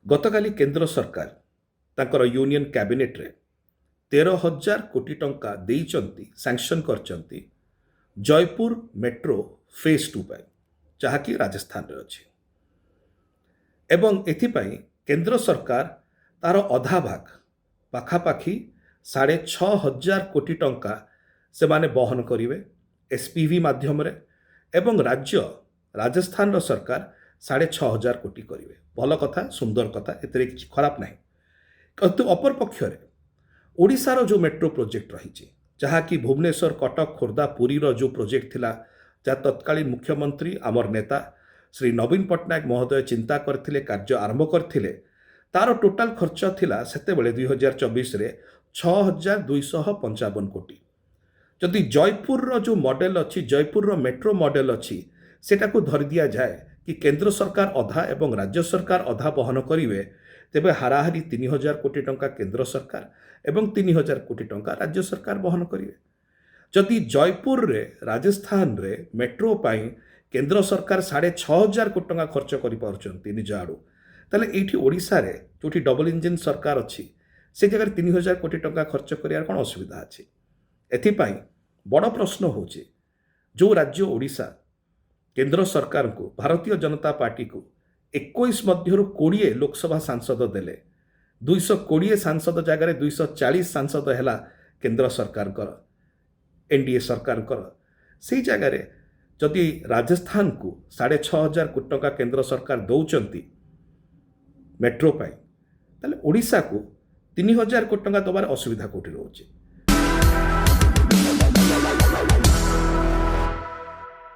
ଗତକାଲି କେନ୍ଦ୍ର ସରକାର ତାଙ୍କର ୟୁନିୟନ କ୍ୟାବିନେଟ୍ରେ 13,000 କୋଟି ଟଙ୍କା ଦେଇଛନ୍ତି, ସାଂକ୍ସନ୍ କରିଛନ୍ତି ଜୟପୁର ମେଟ୍ରୋ ଫେଜ୍ 2 ପାଇଁ, ଯାହାକି ରାଜସ୍ଥାନରେ ଅଛି। ଏବଂ ଏଥିପାଇଁ କେନ୍ଦ୍ର ସରକାର ତାର ଅଧା ଭାଗ ପାଖାପାଖି 6,500 କୋଟି ଟଙ୍କା ସେମାନେ ବହନ କରିବେ ଏସ୍ପିଭି ମାଧ୍ୟମରେ, ଏବଂ ରାଜସ୍ଥାନର ସରକାର 6,500 କୋଟି କରିବେ। ଭଲ କଥା, ସୁନ୍ଦର କଥା, ଏଥିରେ କିଛି ଖରାପ ନାହିଁ। କିନ୍ତୁ ଅପରପକ୍ଷରେ ଓଡ଼ିଶାର ଯେଉଁ ମେଟ୍ରୋ ପ୍ରୋଜେକ୍ଟ ରହିଛି, ଯାହାକି ଭୁବନେଶ୍ୱର, କଟକ, ଖୋର୍ଦ୍ଧା, ପୁରୀର ଯେଉଁ ପ୍ରୋଜେକ୍ଟ ଥିଲା, ଯାହା ତତ୍କାଳୀନ ମୁଖ୍ୟମନ୍ତ୍ରୀ ଆମର ନେତା ଶ୍ରୀ ନବୀନ ପଟ୍ଟନାୟକ ମହୋଦୟ ଚିନ୍ତା କରିଥିଲେ, କାର୍ଯ୍ୟ ଆରମ୍ଭ କରିଥିଲେ, ତାର ଟୋଟାଲ ଖର୍ଚ୍ଚ ଥିଲା ସେତେବେଳେ 2024ରେ 6,255 କୋଟି। ଯଦି ଜୟପୁରର ଯେଉଁ ମଡେଲ ଅଛି, ଜୟପୁରର ମେଟ୍ରୋ ମଡେଲ ଅଛି, ସେଟାକୁ ଧରି ଦିଆଯାଏ କି କେନ୍ଦ୍ର ସରକାର ଅଧା ଏବଂ ରାଜ୍ୟ ସରକାର ଅଧା ବହନ କରିବେ, ତେବେ ହାରାହାରି 3,000 କୋଟି ଟଙ୍କା କେନ୍ଦ୍ର ସରକାର ଏବଂ 3,000 କୋଟି ଟଙ୍କା ରାଜ୍ୟ ସରକାର ବହନ କରିବେ। ଯଦି ଜୟପୁରରେ ରାଜସ୍ଥାନରେ ମେଟ୍ରୋ ପାଇଁ କେନ୍ଦ୍ର ସରକାର 6,500 କୋଟି ଟଙ୍କା ଖର୍ଚ୍ଚ କରିପାରୁଛନ୍ତି ନିଜ ଆଡ଼ୁ, ତାହେଲେ ଏଇଠି ଓଡ଼ିଶାରେ ଯେଉଁଠି ଡବଲ ଇଞ୍ଜିନ ସରକାର ଅଛି, ସେ ଜାଗାରେ 3,000 କୋଟି ଟଙ୍କା ଖର୍ଚ୍ଚ କରିବାର କ'ଣ ଅସୁବିଧା ଅଛି? ଏଥିପାଇଁ ବଡ଼ ପ୍ରଶ୍ନ ହେଉଛି, ଯେଉଁ ରାଜ୍ୟ ଓଡ଼ିଶା କେନ୍ଦ୍ର ସରକାରଙ୍କୁ, ଭାରତୀୟ ଜନତା ପାର୍ଟିକୁ 21 ମଧ୍ୟରୁ 20 ଲୋକସଭା ସାଂସଦ ଦେଲେ, 220 ସାଂସଦ ଜାଗାରେ 240 ସାଂସଦ ହେଲା କେନ୍ଦ୍ର ସରକାରଙ୍କର, ଏନ୍ଡିଏ ସରକାରଙ୍କର, ସେଇ ଜାଗାରେ ଯଦି ରାଜସ୍ଥାନକୁ 6,500 କୋଟି ଟଙ୍କା କେନ୍ଦ୍ର ସରକାର ଦେଉଛନ୍ତି ମେଟ୍ରୋ ପାଇଁ, ତାହେଲେ ଓଡ଼ିଶାକୁ 3,000 କୋଟି ଟଙ୍କା ଦେବାର ଅସୁବିଧା କେଉଁଠି ରହୁଛି?